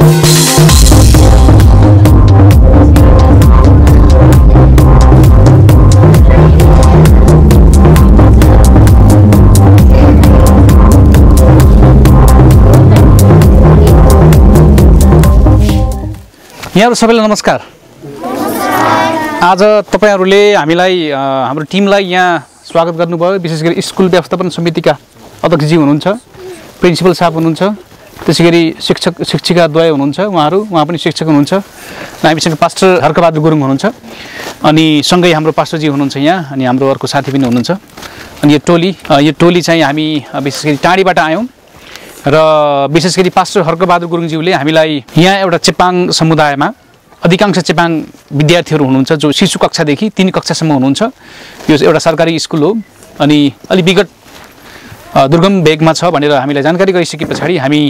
यहाँहरु सबैलाई नमस्कार। आज तपाईहरुले हामीलाई हाम्रो टिमलाई यहाँ स्वागत गर्नुभयो। विशेष गरी स्कुल व्यवस्थापन समितिका अध्यक्षजी हुनुहुन्छ, प्रिन्सिपल साहब हुनुहुन्छ, त्यसैगरी शिक्षक शिक्षिकाद्वय हुनुहुन्छ, उहाँ पनि शिक्षक हुनुहुन्छ, हामीसँग पास्टर हर्कबहादुर गुरुङ हुनुहुन्छ, अनि सँगै हाम्रो पास्टरजी हुनुहुन्छ यहाँ, अनि हाम्रो अर्को साथी पनि हुनुहुन्छ। अनि यो टोली चाहिँ हामी विशेष गरी टाढीबाट आयौं र विशेष गरी पास्टर हर्कबहादुर गुरुङज्यूले हामीलाई यहाँ एउटा चेपाङ समुदायमा अधिकांश चेपाङ विद्यार्थीहरू हुनुहुन्छ जो शिशु कक्षादेखि 3 कक्षासम्म हुनुहुन्छ। यो एउटा सरकारी स्कुल हो अनि अलि विगत दुर्गम भेगमा छ भनेर हामीलाई जानकारी गइसके पछाडी हामी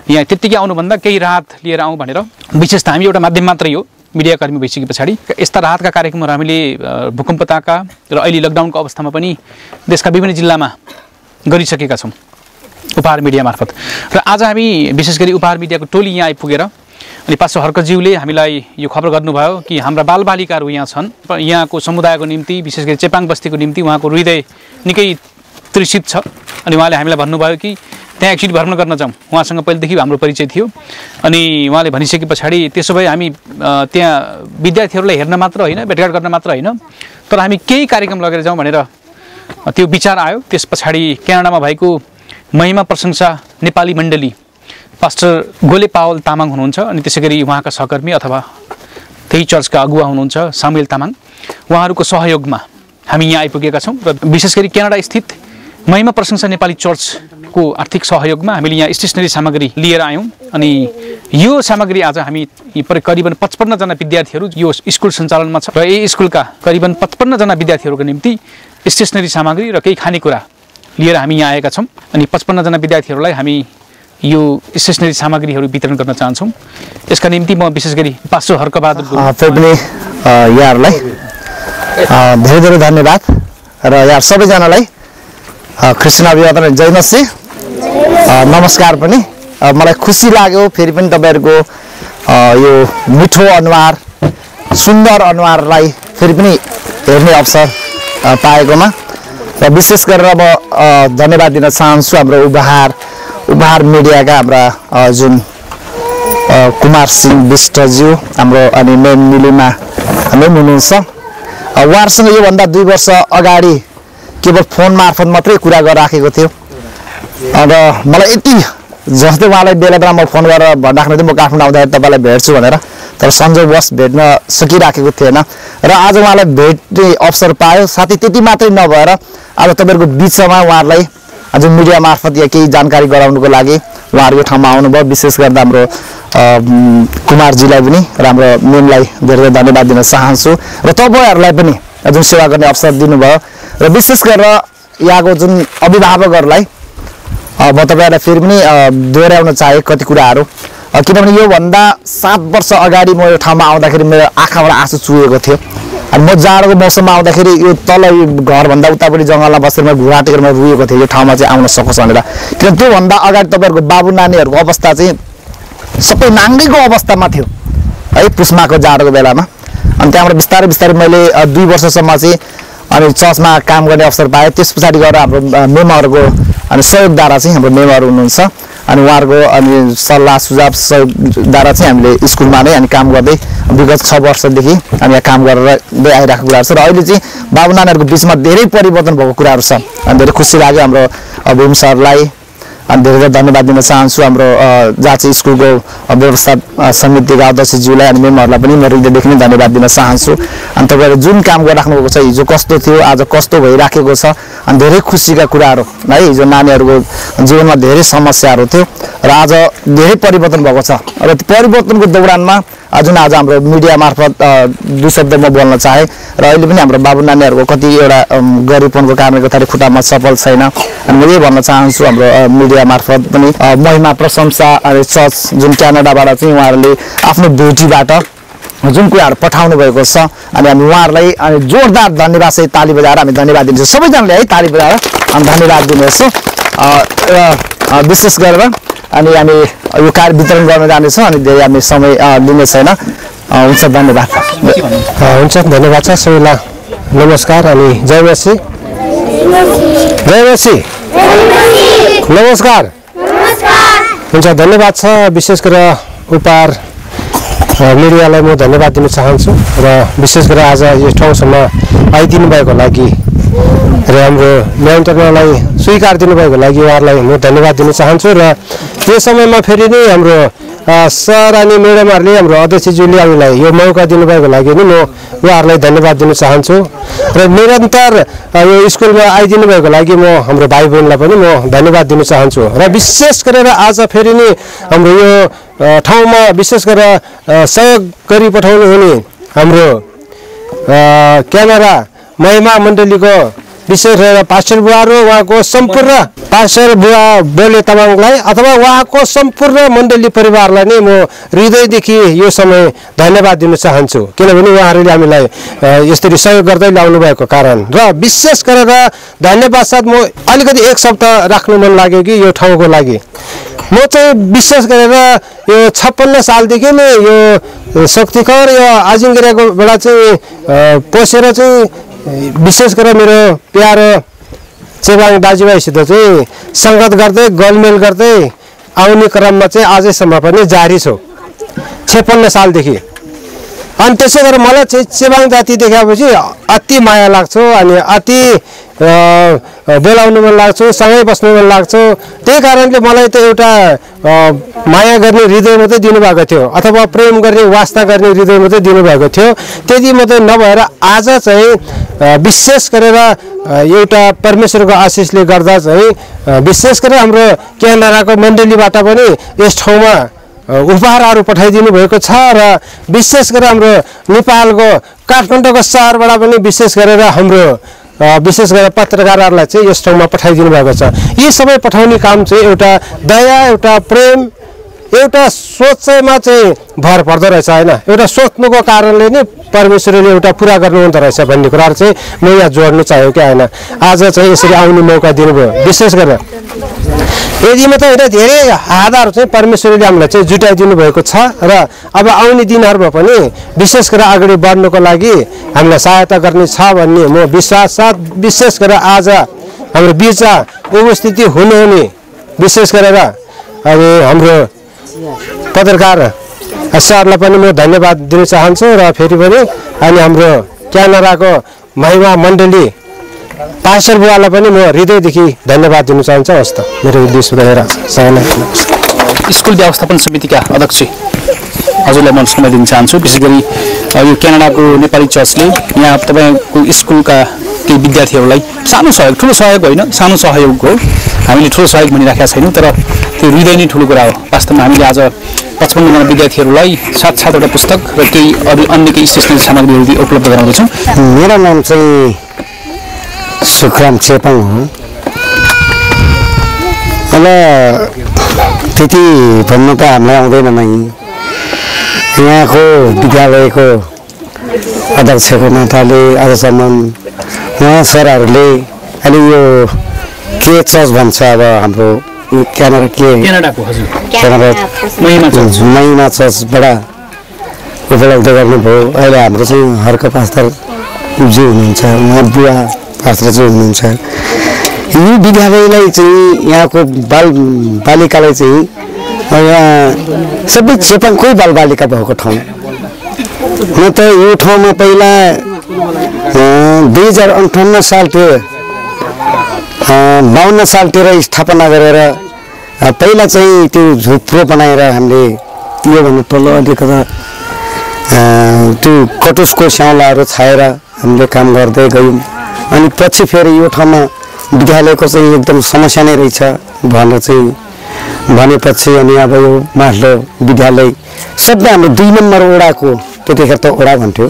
यहाँ त्यतिकै आउनुभन्दा केही राहत लिएर आउँ भनेर, विशेष त हामी एउटा माध्यम मात्रै हो, मिडियाकर्मी भइसके पछाडी यस्ता राहतका कार्यक्रमहरू हामीले भूकम्पताका र अहिले लकडाउनको अवस्थामा पनि देशका विभिन्न जिल्लामा गरिसकेका छौँ उपहार मिडिया मार्फत। र आज हामी विशेष गरी उपहार मिडियाको टोली यहाँ आइपुगेर अनि पास्टर हर्कज्यूले हामीलाई यो खबर गर्नुभयो कि हाम्रा बालबालिकाहरू यहाँ छन्, यहाँको समुदायको निम्ति विशेष गरी चेपाङ बस्तीको निम्ति उहाँको हृदय निकै त्रिषित छ। अनि उहाँले हामीलाई भन्नुभयो कि त्यहाँ एकचोटि भ्रमण गर्न जाउँ। उहाँसँग पहिलेदेखि हाम्रो परिचय थियो अनि उहाँले भनिसके पछाडि त्यसो भए हामी त्यहाँ विद्यार्थीहरूलाई हेर्न मात्र होइन, भेटघाट गर्न मात्र होइन, तर हामी केही कार्यक्रम लगेर जाउँ भनेर त्यो विचार आयो। त्यस पछाडि क्यानाडामा भएको महिमा प्रशंसा नेपाली मण्डली पास्टर गोले पावल तामाङ हुनुहुन्छ अनि त्यसैगरी उहाँका सहकर्मी अथवा त्यही चर्चका अगुवा हुनुहुन्छ सामुएल तामाङ, उहाँहरूको सहयोगमा हामी यहाँ आइपुगेका छौँ। र विशेष गरी क्यानाडा स्थित महिमा प्रशंसा नेपाली चर्चको आर्थिक सहयोगमा हामीले यहाँ स्टेसनरी सामग्री लिएर आयौँ। अनि यो सामग्री आज हामी करिबन 55 जना विद्यार्थीहरू यो स्कुल सञ्चालनमा छ र यही स्कुलका करिबन 55 जना विद्यार्थीहरूको निम्ति स्टेसनरी सामग्री र केही खानेकुरा लिएर हामी यहाँ आएका छौँ। अनि 55 जना विद्यार्थीहरूलाई हामी यो स्टेसनरी सामग्रीहरू वितरण गर्न चाहन्छौँ। यसका निम्ति म विशेष गरी पास्टर हर्कबहादुर पनि यहाँहरूलाई धेरै धेरै धन्यवाद र यहाँ सबैजनालाई ख्रिस्टियन अभिवादन जय मसीह, नमस्कार पनि। मलाई खुसी लाग्यो फेरि पनि तपाईहरुको यो मिठो अनुहार सुन्दर अनुहारलाई फेरि पनि हेर्ने अवसर पाएकोमा र विशेष गरेर म धन्यवाद दिन चाहन्छु हाम्रो उपहार मिडियाका हाम्रा जुन कुमार सिंह विष्टज्यू हाम्रो अनि मेन मिलिमा मेन हुनुहुन्छ। उहाँहरूसँग योभन्दा 2 वर्ष अगाडि केवल फोन मार्फत मात्रै कुरा गरिराखेको थियो र मलाई यति जस्तै उहाँलाई बेला बेला म फोन गरेर भन्दाखेरि चाहिँ म काठमाडौँ आउँदाखेरि तपाईँलाई भेट्छु भनेर, तर संजोगवश भेट्न सकिराखेको थिएन र आज उहाँलाई भेट्ने अवसर पायो। साथै त्यति मात्रै नभएर आज तपाईँहरूको बिचमा उहाँहरूलाई आज मिडिया मार्फत या केही जानकारी गराउनुको लागि उहाँहरू यो ठाउँमा आउनुभयो। विशेष गरेर हाम्रो कुमारजीलाई पनि र हाम्रो मेमलाई धेरै धन्यवाद दिन चाहन्छु र तपाईँहरूलाई पनि जुन सेवा गर्ने अवसर दिनुभयो र विशेष गरेर यहाँको जुन अभिभावकहरूलाई म तपाईँहरूलाई फेरि पनि दोहोऱ्याउन चाहे कति कुराहरू, किनभने योभन्दा 7 वर्ष अगाडि म यो ठाउँमा आउँदाखेरि मेरो आँखाबाट आँसु चुहेको थियो। अनि म जाडोको मौसममा आउँदाखेरि यो तल घरभन्दा उतापट्टि जङ्गलमा बसेर म घुँडा टेकेर म रुएको थिएँ यो ठाउँमा चाहिँ आउन सकोस् भनेर। किन त्योभन्दा अगाडि तपाईँहरूको बाबु नानीहरूको अवस्था चाहिँ सबै नाङ्गैको अवस्थामा थियो है पुस्माको जाडोको बेलामा। अनि त्यहाँबाट बिस्तारै बिस्तारै मैले 2 वर्षसम्म चाहिँ अनि चर्चमा काम गर्ने अवसर पाएँ। त्यस पछाडि गएर हाम्रो मेमहरूको अनि सहयोगद्वारा चाहिँ हाम्रो मेमहरू हुनुहुन्छ अनि उहाँहरूको अनि सल्लाह सुझाव सहयोगद्वारा चाहिँ हामीले स्कुलमा नै अनि काम गर्दै विगत 6 वर्षदेखि अनि यहाँ काम गरेर आइरहेको कुराहरू छ र अहिले चाहिँ बाबु नानीहरूको बिचमा धेरै परिवर्तन भएको कुराहरू छ। अनि धेरै खुसी लाग्यो हाम्रो भूम सरलाई अनि धेरै धन्यवाद दिन चाहन्छु। हाम्रो जहाँ चाहिँ स्कुलको व्यवस्था समितिका अध्यक्षज्यूलाई अनि मेमहरूलाई पनि म हृदयदेखि नै धन्यवाद दिन चाहन्छु। अनि तपाईँहरूले जुन काम गरिराख्नु भएको छ, हिजो कस्तो थियो आज कस्तो भइराखेको छ, अनि धेरै खुसीका कुराहरू है। हिजो नानीहरूको जीवनमा धेरै समस्याहरू थियो र आज धेरै परिवर्तन भएको छ र त्यो परिवर्तनको दौरानमा जुन आज हाम्रो मिडिया मार्फत 2 शब्द म बोल्न चाहे र अहिले पनि हाम्रो बाबु नानीहरूको कति एउटा गरिबपनको कारणले गर्दाखेरि खुट्टामा सफल छैन अनि म यही भन्न चाहन्छु हाम्रो मिडिया मार्फत पनि महिमा प्रशंसा अनि चर्च जुन क्यानाडाबाट चाहिँ उहाँहरूले आफ्नो ड्युटीबाट जुन कुराहरू पठाउनु भएको छ अनि हामी उहाँहरूलाई अनि जोरदार धन्यवाद सहित ताली बजाएर हामी धन्यवाद दिन्छौँ सबैजनाले है ताली बजाएर अनि धन्यवाद दिनुहोस्। विशेष गरेर अनि हामी यो कार्ड वितरण गर्न जानेछौँ अनि धेरै हामी समय लिने छैन। हुन्छ, धन्यवाद। हुन्छ, धन्यवाद छ सबैलाई। नमस्कार अनि जय मसी। जय मसी। नमस्कार। हुन्छ, धन्यवाद छ। विशेष गरेर उपहार मिडियालाई म धन्यवाद दिन चाहन्छु र विशेष गरेर आज यो ठाउँसम्म आइदिनु भएको लागि र हाम्रो निमन्त्रणालाई स्वीकार दिनुभएको लागि उहाँहरूलाई म धन्यवाद दिन चाहन्छु। र यो समयमा फेरि नै हाम्रो सर अनि म्याडमहरूले हाम्रो अध्यक्षज्यूले हामीलाई यो मौका दिनुभएको लागि नि म उहाँहरूलाई धन्यवाद दिन चाहन्छु। र निरन्तर यो स्कुलमा आइदिनु भएको लागि म हाम्रो भाइ बहिनीलाई पनि म धन्यवाद दिन चाहन्छु। र विशेष गरेर आज फेरि नि हाम्रो यो ठाउँमा विशेष गरेर सहयोग गरी पठाउनु हुने हाम्रो क्यामेरा महिमा मण्डलीको विशेष गरेर पास्टर बुवाहरू, उहाँको सम्पूर्ण पास्टर बुवा बोले तामाङलाई अथवा उहाँको सम्पूर्ण मण्डली परिवारलाई नै म हृदयदेखि यो समय धन्यवाद दिन चाहन्छु। किनभने उहाँहरूले हामीलाई यसरी सहयोग गर्दै ल्याउनु भएको कारण। र विशेष गरेर धन्यवाद साथ म अलिकति एक शब्द राख्नु मन लाग्यो कि यो ठाउँको लागि। म चाहिँ विशेष गरेर यो 56 सालदेखि नै यो शक्तिखर यो आजिङगिराकोबाट चाहिँ पसेर चाहिँ विशेष गरेर मेरो प्यारो चेवाङ दाजुभाइसित चाहिँ सङ्गत गर्दै गोलमेल गर्दै आउने क्रममा चाहिँ आजैसम्म पनि जारी छु 56 सालदेखि। अनि त्यसै गरेर मलाई चाहिँ चेवाङ जाति देखाएपछि अति माया लाग्छ अनि अति बोलाउनु मन लाग्छ, सँगै बस्नु मन लाग्छ। त्यही कारणले मलाई त एउटा माया गर्ने हृदय मात्रै दिनुभएको थियो अथवा प्रेम गर्ने वास्ता गर्ने हृदय मात्रै दिनुभएको थियो। त्यति मात्रै नभएर आज चाहिँ विशेष गरेर एउटा परमेश्वरको आशिषले गर्दा चाहिँ विशेष गरेर हाम्रो क्यानाडाको मण्डलीबाट पनि यस ठाउँमा उपहारहरू पठाइदिनु भएको छ। र विशेष गरेर हाम्रो नेपालको काठमाडौँको सहरबाट पनि विशेष गरेर हाम्रो विशेष गरेर पत्रकारहरूलाई चाहिँ यस ठाउँमा पठाइदिनु भएको छ। यी सबै पठाउने काम चाहिँ एउटा दया, एउटा प्रेम, एउटा सोचमा चाहिँ भर पर्दो रहेछ होइन। एउटा सोच्नुको कारणले नै परमेश्वरले एउटा पुरा गर्नुहुँदो रहेछ भन्ने कुराहरू चाहिँ म यहाँ जोड्नु चाहेँ कि होइन। आज चाहिँ यसरी आउने मौका दिनुभयो। विशेष गरेर यदि मात्रै होइन धेरै आधारहरू चाहिँ परमेश्वरले हामीलाई चाहिँ जुटाइदिनु भएको छ। र अब आउने दिनहरूमा पनि विशेष गरेर अगाडि बढ्नुको लागि हामीलाई सहायता गर्ने छ भन्ने म विश्वास साथ विशेष गरेर आज हाम्रो बिचमा उपस्थिति हुनुहुने विशेष गरेर अनि हाम्रो पत्रकार सरलाई पनि म धन्यवाद दिन चाहन्छु। र फेरि पनि अनि हाम्रो क्यानाडाको महिमा मण्डली पास्टर बुवालाई पनि म हृदयदेखि धन्यवाद दिन चाहन्छु। हस् त मेरो उद्देश्य रहेर सबैलाई स्कुल व्यवस्थापन समितिका अध्यक्ष हजुरलाई म समय दिन चाहन्छु। विशेष गरी यो क्यानाडाको नेपाली चर्चले यहाँ तपाईँको स्कुलका केही विद्यार्थीहरूलाई सानो सहयोग, ठुलो सहयोग होइन, सानो सहयोग हो। हामीले ठुलो सहयोग भनिराखेका छैनौँ, तर त्यो हृदय नै ठुलो कुरा हो। वास्तवमा हामीले आज 55 जना विद्यार्थीहरूलाई 7-7वटा पुस्तक र केही अरू अन्य केही स्टेसनरी सामग्रीहरू उपलब्ध गराउँदैछौँ। मेरो नाम चाहिँ सुखराम चेपाङ हो। अब त्यति भन्नु त हामीलाई आउँदैन नै। यहाँको विद्यालयको अध्यक्षको नाताले आजसम्म उहाँ सरहरूले अहिले यो के चर्च भन्छ अब हाम्रो क्यानाडाको हजुर क्यानाडा महिमा चर्चबाट उपलब्ध गर्नुभयो। अहिले हाम्रो चाहिँ हर्क पास्टर जो हुनुहुन्छ उहाँ बुवा पास्टर चाहिँ हुनुहुन्छ। यो विद्यालयलाई चाहिँ यहाँको बालिकालाई चाहिँ यहाँ सबै चेपाङकै बालबालिका भएको ठाउँ न त यो ठाउँमा पहिला 2058 सालतिर 52 सालतिर स्थापना गरेर पहिला चाहिँ त्यो झुप्रो बनाएर हामीले यो भन्नु तल्लो अलिकता त्यो कटुसको स्याउलाहरू छाएर हामीले काम गर्दै गयौँ। अनि पछि फेरि यो ठाउँमा विद्यालयको चाहिँ एकदम समस्या नै रहेछ भनेर चाहिँ भनेपछि अनि अब यो माथिल्लो विद्यालय सबै हाम्रो 2 नम्बर वडाको त्यतिखेर त वडा भन्थ्यो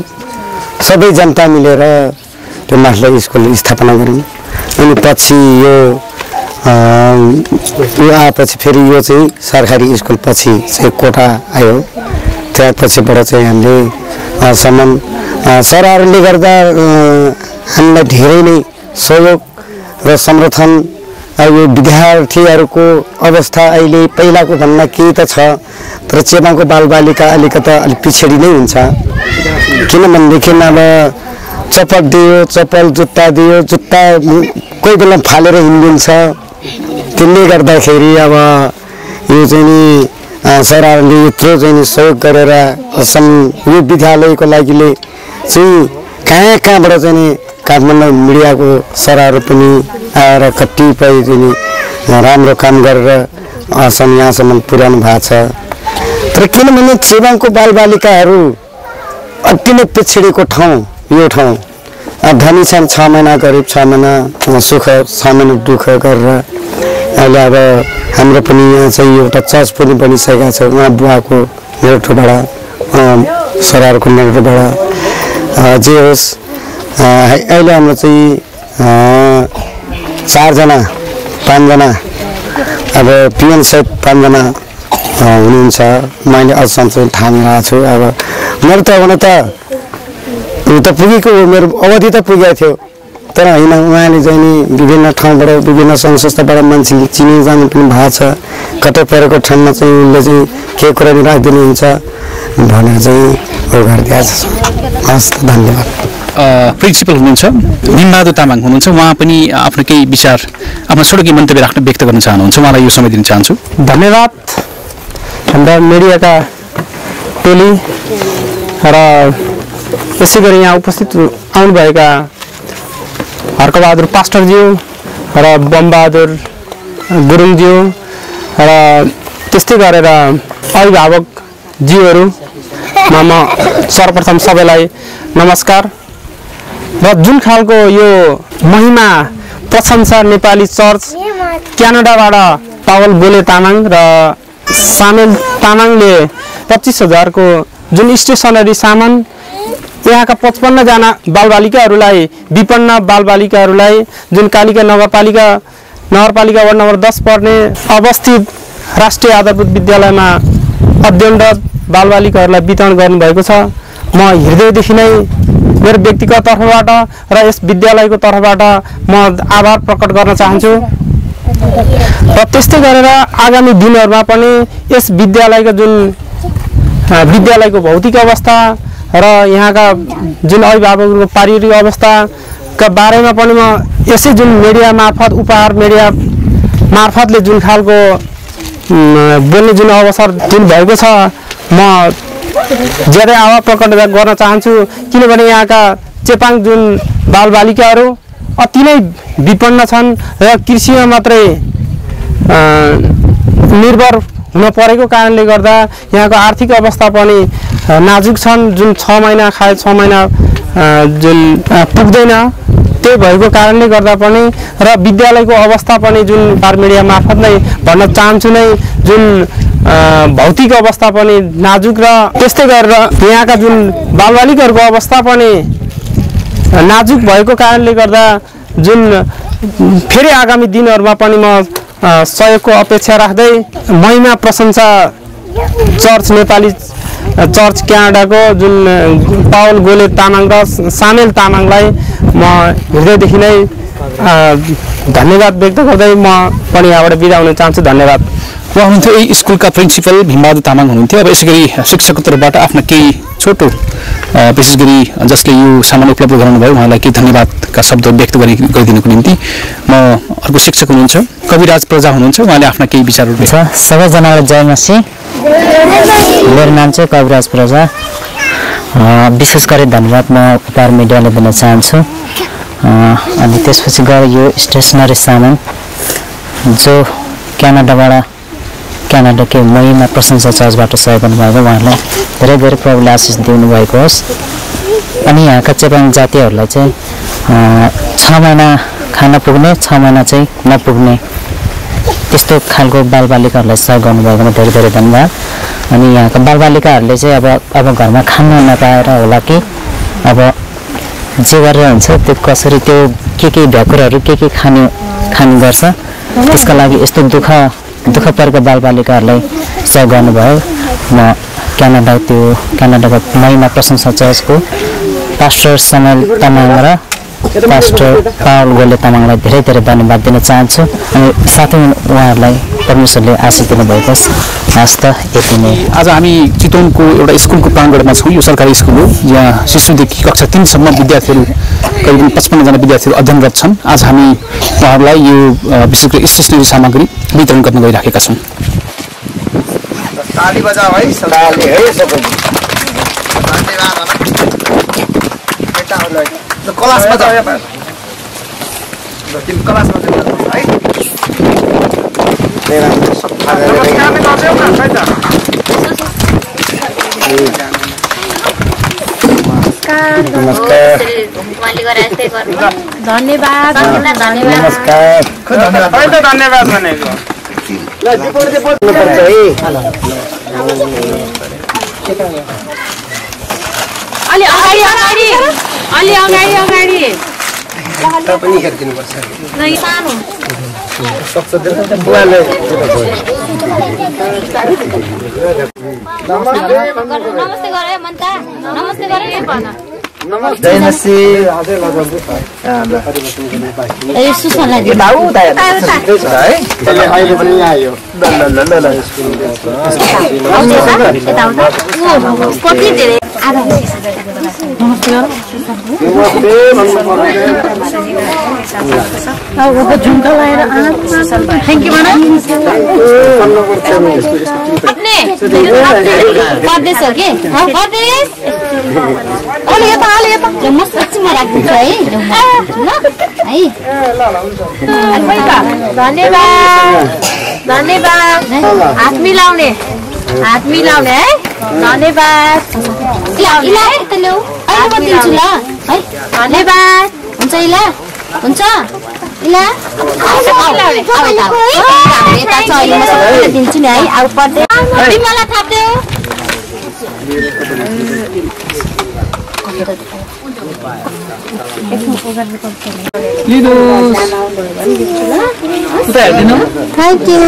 सबै जनता मिलेर त्यो माथिल्लो स्कुल स्थापना गऱ्यौँ। अनि पछि यो आएपछि फेरि यो चाहिँ सरकारी स्कुल पछि चाहिँ कोटा आयो। त्यसपछिबाट चाहिँ हामीले सम्म सरहरूले गर्दा हामीलाई धेरै नै सहयोग र समर्थन यो विद्यार्थीहरूको अवस्था अहिले पहिलाको भन्दा केही त छ, तर चेपाङको बालबालिका अलिकति अलिक पिछडी नै हुन्छ। किनभनेदेखि अब चप्पल दियो, चप्पल जुत्ता दियो, जुत्ता कोही बेला फालेर हिँडिदिन्छ। त्यसले गर्दाखेरि अब यो चाहिँ नि सरकारले यत्रो चाहिँ नि सहयोग गरेर यो विद्यालयको लागिले चाहिँ कहाँबाट चाहिँ नि काठमाडौँ मिडियाको सरहरू पनि आएर कतिपय चाहिँ राम्रो काम गरेर यहाँसम्म पुर्याउनु भएको छ। तर किनभने चेपाङको बालबालिकाहरू अति नै पिछडिएको ठाउँ यो ठाउँ। धनी छन् 6 महिना, गरिब 6 महिना, सुख 6 महिना दुःख गरेर अहिले अब हाम्रो पनि यहाँ चाहिँ एउटा चर्च पनि बनिसकेका छ। उहाँ बुवाको नेतृत्वबाट, सरकारको नेतृत्वबाट जे होस् अहिले हाम्रो चाहिँ 4 जना 5 जना अब पिएन सहित 5 जना हुनुहुन्छ। मैले अझसम्म चाहिँ थामिरहेको छु। अब मेरो त हुन त उता पुगेको हो, मेरो अवधि त पुगेको थियो, तर होइन उहाँले चाहिँ नि विभिन्न ठाउँबाट विभिन्न सङ्घ संस्थाबाट मान्छे चिनी जानु पनि भएको छ। कतै परेको ठाउँमा चाहिँ उसले चाहिँ केही कुरा नि राखिदिनुहुन्छ भनेर चाहिँ हो गरिदिएको छ। हस्, धन्यवाद। प्रिन्सिपल हुनुहुन्छ भीमबहादुर तामाङ हुनुहुन्छ, उहाँ पनि आफ्नो केही विचार, आफ्नो छोटो केही मन्तव्य राख्न व्यक्त गर्न चाहनुहुन्छ, उहाँलाई यो समय दिन चाहन्छु। धन्यवाद। हाम्रा मिडियाका टोली र यसै गरी यहाँ उपस्थित आउनुभएका हर्कबहादुर पास्टरज्यू र बमबहादुर गुरुङज्यू र त्यस्तै गरेर अभिभावकज्यूहरूमा म सर्वप्रथम सबैलाई नमस्कार। र जुन खालको यो महिमा प्रशंसा नेपाली चर्च क्यानाडाबाट पावल गोले तामाङ र सामेल तामाङले 25,000 को जुन स्टेसनरी सामान यहाँका 55 जना बालबालिकाहरूलाई, विपन्न बालबालिकाहरूलाई जुन कालिका नगरपालिका वार्ड नम्बर 10 पर्ने अवस्थित राष्ट्रिय आधारभूत विद्यालयमा अध्ययनरत बालबालिकाहरूलाई वितरण गर्नुभएको छ। म हृदयदेखि नै मेरो व्यक्तिगत तर्फबाट र यस विद्यालयको तर्फबाट म आभार प्रकट गर्न चाहन्छु। र त्यस्तै गरेर आगामी दिनहरूमा पनि यस विद्यालयको जुन विद्यालयको भौतिक अवस्था र यहाँका जुन अभिभावकहरूको पारिवारिक अवस्थाका बारेमा पनि म यसै जुन मिडिया मार्फत, उपहार मिडिया मार्फतले जुन खालको बोल्ने जुन अवसर जुन भएको छ, म ज्यादै आभार प्रकट गर्न चाहन्छु। किनभने यहाँका चेपाङ जुन बालबालिकाहरू अति नै विपन्न छन् र कृषिमा मात्रै निर्भर हुन परेको कारणले गर्दा यहाँको आर्थिक अवस्था पनि नाजुक छन्। जुन 6 महिना खाए 6 महिना जुन पुग्दैन, त्यही भएको कारणले गर्दा पनि र विद्यालयको अवस्था पनि जुन बार मिडिया मार्फत नै भन्न चाहन्छु नै जुन भौतिक अवस्था पनि नाजुक र त्यस्तै गरेर यहाँका जुन बालबालिकाहरूको अवस्था पनि नाजुक भएको कारणले गर्दा जुन फेरि आगामी दिनहरूमा पनि म सहयोगको अपेक्षा राख्दै महिमा प्रशंसा चर्च नेपाली चर्च क्यानाडाको जुन पावल गोले तामाङ र सामेल तामाङलाई म हृदयदेखि नै धन्यवाद व्यक्त गर्दै म पनि यहाँबाट बिदा हुन चाहन्छु। धन्यवाद। उहाँ हुनुहुन्थ्यो यही स्कुलका प्रिन्सिपल भीमबहादुर तामाङ हुनुहुन्थ्यो। अब यसै गरी शिक्षकको तर्फबाट आफ्ना केही छोटो विशेष गरी जसले यो सामान उपलब्ध गराउनुभयो उहाँलाई केही धन्यवादका शब्द व्यक्त गरिदिनुको निम्ति म अर्को शिक्षक हुनुहुन्छ कविराज प्रजा हुनुहुन्छ, उहाँले आफ्ना केही विचारहरू छ। सबैजनालाई जय मसी। मेरो नाम चाहिँ कविराज प्रजा। विशेष गरी धन्यवाद म उपहार मिडियाले दिन चाहन्छु। अनि त्यसपछि गएर यो स्टेसनरी सामान जो क्यानाडाकै महिमा प्रशंसा चर्चबाट सहयोग गर्नुभएको, उहाँलाई धेरै धेरै प्रभुले आशिष दिनुभएको होस्। अनि यहाँका चेपाङ जातिहरूलाई चाहिँ 6 महिना खान पुग्ने, 6 महिना चाहिँ नपुग्ने त्यस्तो खालको बालबालिकाहरूलाई सहयोग गर्नुभएकोमा धेरै धेरै धन्यवाद। अनि यहाँका बालबालिकाहरूले चाहिँ अब घरमा खान नपाएर होला कि अब जे गरेर हुन्छ त्यो कसरी त्यो के भ्याकुरहरू के खाने गर्छ, त्यसका लागि यस्तो दुःख परेको बालबालिकाहरूलाई सहयोग गर्नुभयो। म क्यानाडाको महिमा प्रशंसा चर्चको पास्टर समेल तामाङ र पास्टर पावल गोले तामाङलाई धेरै धेरै धन्यवाद दिन चाहन्छु अनि साथै उहाँहरूलाई परमेश्वरले आशिष दिनुभएको छ। हस् त यति नै। आज हामी चितवनको एउटा स्कुलको प्राङ्गणमा छौँ। यो सरकारी स्कुल हो यहाँ शिशुदेखि कक्षा 3 सम्म विद्यार्थीहरू करिब 55 जना विद्यार्थीहरू अध्ययनरत छन्। आज हामी उहाँहरूलाई यो विशेष गरी स्टेसनरी सामग्री वितरण गर्न गइराखेका छौँ। ताली बजाऊ है सबैले है सबैले धन्यवाद ल क्लासमा जाऊ ल तिमी क्लासमा जाऊ है नमस्कार धन्यवाद नमस्कार धन्यवाद भनेको अलि अगाडि पनि हेरिदिनु पर्छ सानो नमस्ते गरे मन्ता नमस्ते गरे भन जयनसी ए सुसना दि है अहिले पनि आयो ल कति धेरै आधा झुम्का लगाएर थ्याङ्क यू भन गर्दैछ कि गर्दैछ म साँच्चीमा राखिदिन्छु है धन्यवाद हात मिलाउने है धन्यवाद दिन्छु ल है धन्यवाद हुन्छ इला हुन्छ इला दिन्छु नि है अब पढ्दै मलाई थाप्दै थ्याङ्क यू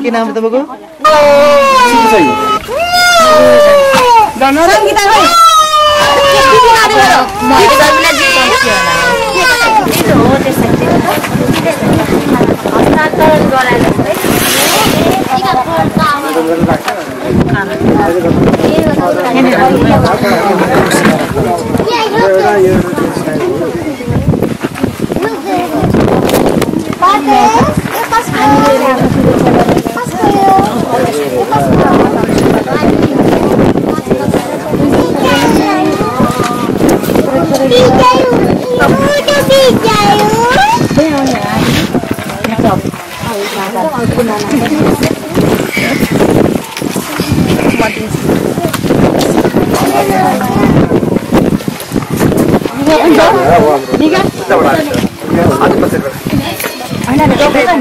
के नाम हो तपाईँको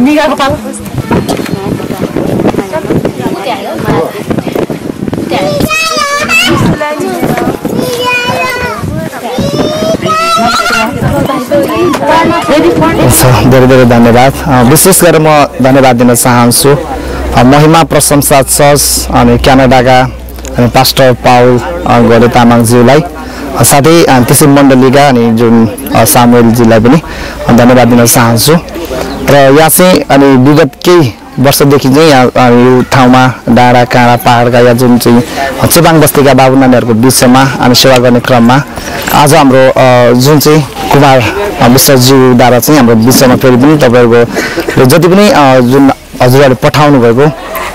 निगाको पालो धेरै धेरै धन्यवाद। विशेष गरेर म धन्यवाद दिन चाहन्छु महिमा प्रशंसा चर्च अनि क्यानाडाका अनि पास्टर पाउल गोले तामाङज्यूलाई साथै त्यसै मण्डलीका अनि जुन सामुएलजीलाई पनि धन्यवाद दिन चाहन्छु। र यहाँ चाहिँ अनि विगत केही वर्षदेखि चाहिँ यहाँ यो ठाउँमा डाँडा काँडा पहाडका या जुन चाहिँ चेपाङ बस्तीका बाबु नानीहरूको विषयमा अनि सेवा गर्ने क्रममा आज हाम्रो जुन चाहिँ कुमार विश्वज्यूद्वारा चाहिँ हाम्रो विषयमा फेरि पनि तपाईँहरूको जति पनि जुन हजुरहरूले पठाउनु भएको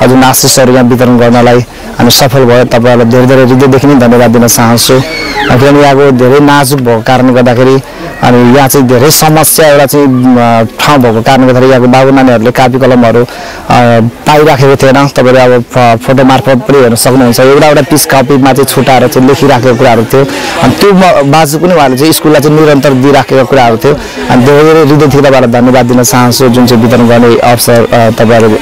जुन आशिषहरू यहाँ वितरण गर्नलाई हामी सफल भयो। तपाईँहरूलाई धेरै धेरै हृदयदेखि नै धन्यवाद दिन चाहन्छु। किनभने यहाँको धेरै नाजुक भएको कारणले गर्दाखेरि अनि यहाँ चाहिँ धेरै समस्या एउटा चाहिँ ठाउँ भएको कारणले गर्दाखेरि यहाँको बाबु नानीहरूले कापी कलमहरू पाइराखेको थिएन। तपाईँले अब फोटो मार्फत पनि हेर्न सक्नुहुन्छ। एउटा पिस कपीमा चाहिँ छुट्याएर चाहिँ लेखिराखेको कुराहरू थियो अनि त्यो बाजु पनि उहाँले चाहिँ स्कुललाई चाहिँ निरन्तर दिइराखेको कुराहरू थियो। अनि धेरै धेरै हृदयदेखि तपाईँलाई धन्यवाद दिन चाहन्छु जुन चाहिँ वितरण गर्ने अवसर तपाईँहरूले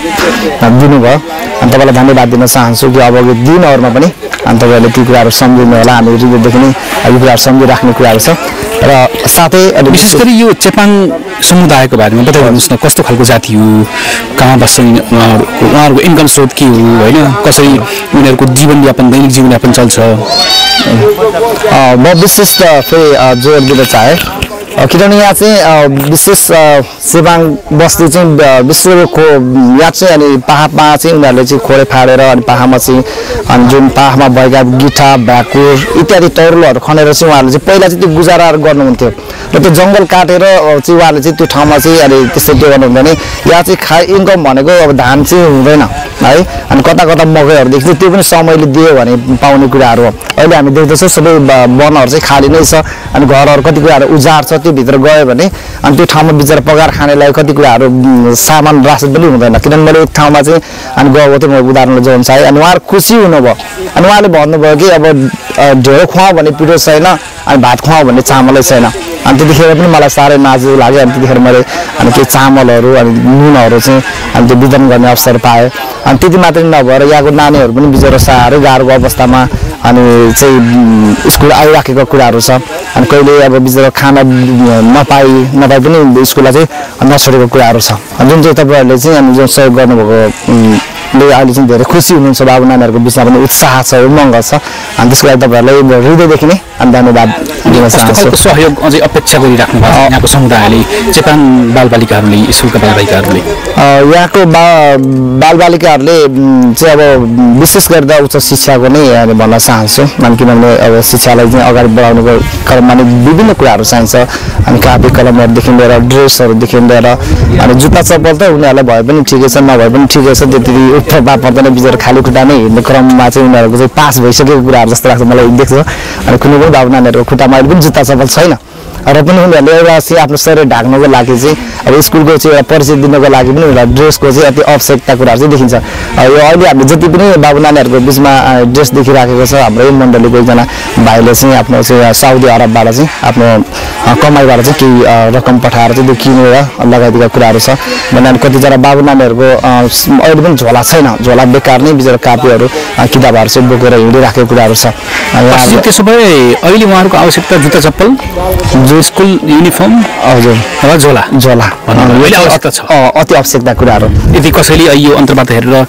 दिनुभयो। अनि तपाईँलाई धन्यवाद दिन चाहन्छु कि अबको दिनहरूमा पनि अनि तपाईँहरूले ती कुराहरू सम्झिनु होला। हामी हृदयदेखि नै यो कुराहरू सम्झिराख्ने कुराहरू छ र साथै विशेष गरी यो चेपाङ समुदायको बारेमा बताइदिनुहोस् न कस्तो खालको जाति हो कहाँ बस्छन् उहाँहरूको इन्कम स्रोत के हो होइन कसरी उनीहरूको जीवनयापन दैनिक जीवनयापन चल्छ म विशेष फेरि जोड दिन चाहेँ किनभने यहाँ चाहिँ विशेष सेवाङ बस्ती चाहिँ विश्वको यहाँ चाहिँ अनि पाहाडमा चाहिँ उनीहरूले चाहिँ खोले फाडेर अनि पाहाडमा चाहिँ अनि जुन पाहाडमा भएका गिठा भ्याकुर इत्यादि तरुलहरू खनेर चाहिँ उहाँहरूले चाहिँ पहिला चाहिँ त्यो गुजाराहरू गर्नुहुन्थ्यो र त्यो जङ्गल काटेर चाहिँ उहाँहरूले चाहिँ त्यो ठाउँमा चाहिँ अनि त्यस्तो त्यो गर्नुहुँदैन यहाँ चाहिँ इन्कम भनेको अब धान चाहिँ हुँदैन है अनि कता कता मकैहरू देख्छ त्यो पनि समयले दियो भने पाउने कुराहरू हो अहिले हामी देख्दैछौँ सबै वनहरू चाहिँ खाली नै छ अनि घरहरू कति कुराहरू उजाड छ त्यो भित्र गयो भने अनि त्यो ठाउँमा बिचरा पगार खानेलाई कति कुराहरू सामान रासन पनि हुँदैन किनभने मैले एक ठाउँमा चाहिँ अनि गएको थिएँ म उदाहरणले जोड्न चाहेँ अनि उहाँहरू खुसी हुनुभयो अनि उहाँले भन्नुभयो कि अब ढेँडो खुवाऊ भने पिठो छैन अनि भात खुवाऊ भन्ने चामलै छैन अनि त्यतिखेर पनि मलाई साह्रै नाजु लाग्यो अनि त्यतिखेर मैले अनि केही चामलहरू अनि नुनहरू चाहिँ अनि त्यो वितरण गर्ने अवसर पाएँ अनि त्यति मात्रै नभएर यहाँको नानीहरू पनि बिचरा साह्रै गाह्रो अवस्थामा अनि चाहिँ स्कुल आइराखेको कुराहरू छ अनि कहिले अब बिचरा खाना नपाइ पनि स्कुललाई चाहिँ नछोडेको कुराहरू छ जुन चाहिँ तपाईँहरूले चाहिँ अनि जुन सहयोग गर्नुभएको अहिले चाहिँ धेरै खुसी हुनुहुन्छ बाबु नानीहरूको बिचमा पनि उत्साह छ उमङ्ग छ अनि त्यसको लागि तपाईँहरूलाई हृदयदेखि नै अनि धन्यवाद दिन चाहन्छु सहयोग अझै अपेक्षा गरिराख्नु भएको यहाँको समुदायले चेपाङ बालबालिकाहरूले स्कुलका बालबालिकाहरूले यहाँको बालबालिकाहरूले चाहिँ अब विशेष गरेर उच्च शिक्षाको नै भन्न चाहन्छु अनि किनभने अब शिक्षालाई चाहिँ अगाडि बढाउनुको क्रममा नै विभिन्न कुराहरू चाहिन्छ अनि कापी कलमहरूदेखि लिएर ड्रेसहरूदेखि लिएर अनि जुत्ता चप्पल त उनीहरूलाई भए पनि ठिकै छ नभए पनि ठिकै छ त्यति उत्तर पर्दैन बिचरा खाली खुट्टा नै हिँड्ने क्रममा चाहिँ उनीहरूको चाहिँ पास भइसकेको कुराहरू जस्तो लाग्छ मलाई देख्छ अनि कुनै पनि बाबु नानीहरूको खुट्टामा अहिले पनि जुत्ता चप्पल छैन र पनि उनीहरूले एउटा चाहिँ आफ्नो शरीर ढाक्नको लागि चाहिँ अब स्कुलको चाहिँ एउटा परिचय दिनको लागि पनि उनीहरूलाई ड्रेसको चाहिँ अति आवश्यकता कुराहरू चाहिँ देखिन्छ यो अहिले हामीले जति पनि बाबु नानीहरूको बिचमा ड्रेस देखिराखेको छ हाम्रो यो मण्डलीको एकजना भाइले चाहिँ आफ्नो चाहिँ साउदी अरबबाट चाहिँ आफ्नो कमाइबाट चाहिँ केही रकम पठाएर चाहिँ त्यो किनेर लगाइदिएका कुराहरू छ भन्नाले कतिजना बाबु नानीहरूको अहिले पनि झोला छैन झोला बेकार नै बिचरा कापीहरू किताबहरू चाहिँ बोकेर हिँडिराखेको कुराहरू छ त्यसो भए अहिले उहाँहरूको आवश्यकता जुत्ता चप्पल स्कुल युनिफर्म हजुर र झोला आवश्यकता छ अति आवश्यकता कुराहरू यदि कसैले यो अन्तर्वार्ता हेरेर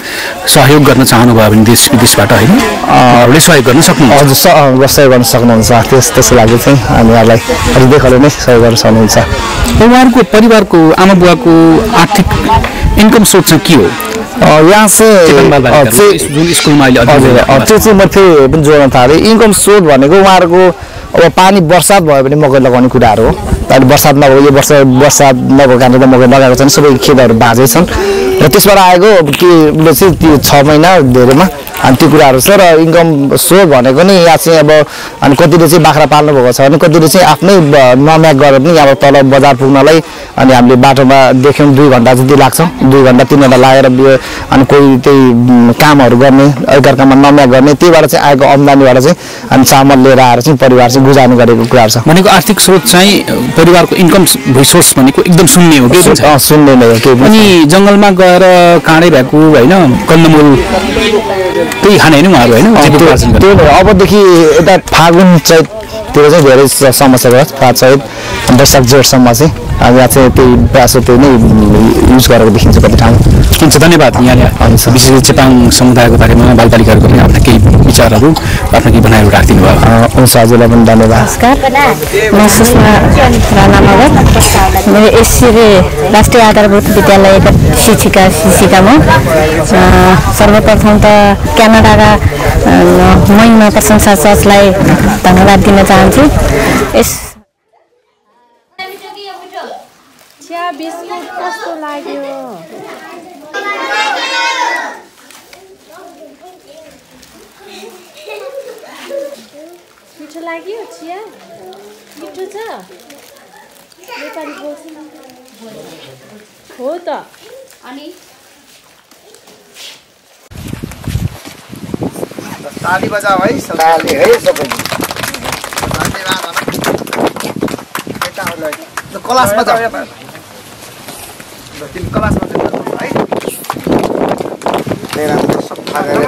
सहयोग गर्न चाहनुभयो भने देश विदेशबाट होइन सहयोग गर्न सक्नुहुन्छ हजुर सहयोग गर्न सक्नुहुन्छ त्यसको लागि चाहिँ हामीहरूलाई हृदयले नै सहयोग गर्न सक्नुहुन्छ उहाँहरूको परिवारको आमा बुवाको आर्थिक इन्कम स्रोत चाहिँ के हो यहाँ चाहिँ जुन स्कुलमा अहिले त्यो चाहिँ म फेरि पनि जोड्न थालेँ इन्कम स्रोत भनेको उहाँहरूको अब पानी बर्सात भयो भने मकै लगाउने कुराहरू हो अहिले बर्सात नभएको यो वर्ष बर्सात नभएको कारणले मकै लगाएको छन् सबै खेतहरू बाँझै छन् र त्यसबाट आएको के उसले चाहिँ त्यो 6 महिना धेरैमा अनि त्यो कुराहरू छ र इन्कम स्रोत भनेको नि यहाँ चाहिँ अब अनि कतिले चाहिँ बाख्रा पाल्नु भएको छ अनि कतिले चाहिँ आफ्नै नम्याक गरेर पनि यहाँ तल बजार पुग्नलाई अनि हामीले बाटोमा देख्यौँ 2 घन्टा जति लाग्छ 2 घन्टा 3 घन्टा लागेर अनि कोही त्यही कामहरू गर्ने एकअर्कामा नम्याक गर्ने त्यहीबाट चाहिँ आएको आम्दानीबाट चाहिँ अनि चामल लिएर आएर चाहिँ परिवार चाहिँ गुजार्ने गरेको कुराहरू छ भनेको आर्थिक स्रोत चाहिँ परिवारको इन्कम सोर्स भनेको एकदम शून्य हो के शून्य नै हो अनि जङ्गलमा गएर काँडे भएको होइन कन्दमूल त्यही खाने होइन उहाँहरू होइन त्यो अबदेखि यता फागुन चैततिर चाहिँ धेरै समस्या भयो चैत वैशाख जेठसम्म चाहिँ यहाँ चाहिँ त्यही प्रायः त्यही नै युज गरेको देखिन्छ कति ठाउँ हुन्छ धन्यवाद यहाँले विशेष गरी चेपाङ समुदायको बारेमा बालबालिकाहरूको पनि आफ्ना केही विचारहरू आफ्ना केही बनाएर राखिदिनु भयो हुन्छ हजुरलाई पनि धन्यवाद नमस्कार म सुषमा राणा मगर मेरो एससिरे राष्ट्रिय आधारभूत विद्यालयका शिक्षिका म सर्वप्रथम त क्यानाडाका महिमा प्रशंसा चर्चलाई धन्यवाद दिन चाहन्छु चिया बिस्कुट कस्तो लाग्यो मिठो लाग्यो चिया मिठो छ नेपाली बोल्छु हो त अनि ताली बजाऊ है ताली है सबै धन्यवाद क्लासमा जाऊ तिमी क्लासमा जाऊ है मेरो सफा गरेर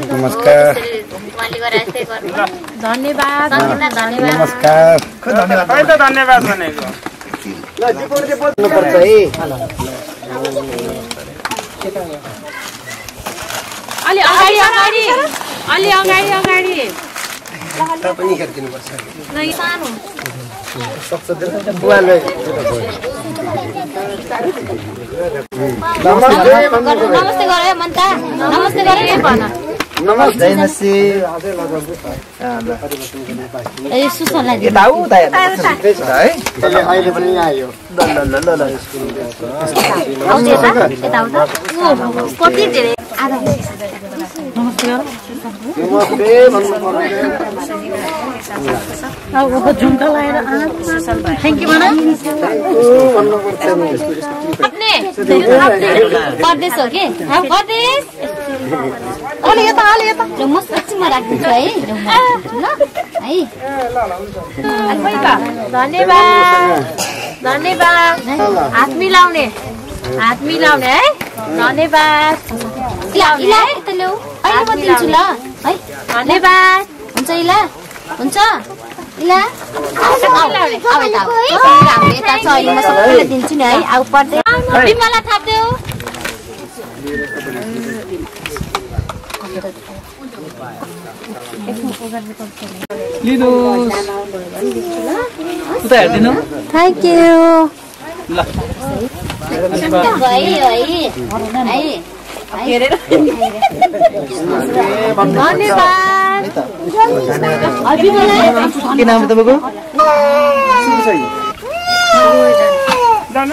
नमस्कार धन्यवाद नमस्कार धन्यवाद भनेको अलि अगाडि पनि गरिदिनु पर्छ सानो नमस्ते गरे मन्ता नमस्ते गरे भन नमस्ते नसी ए सुसनलाई यता आऊ त है अहिले पनि आयो आउँछ यता आउ त कति धेरै आधा नमस्ते अब झुम्का लाएर थ्याङ्क यू भन अपने परदेश हो के परदेश अलि यता म साँच्चीमा राखिदिन्छु है ल है धन्यवाद हात मिलाउने है धन्यवाद इला यता ल्याऊ अहिले म दिन्छु ल है धन्यवाद हुन्छ इला हुन्छ इला हामीले यता छ अहिले म सबैलाई दिन्छु नि है आउ पर्दै बिमला थाप्देऊ थ्याङ्क यू के नाम हो तपाईको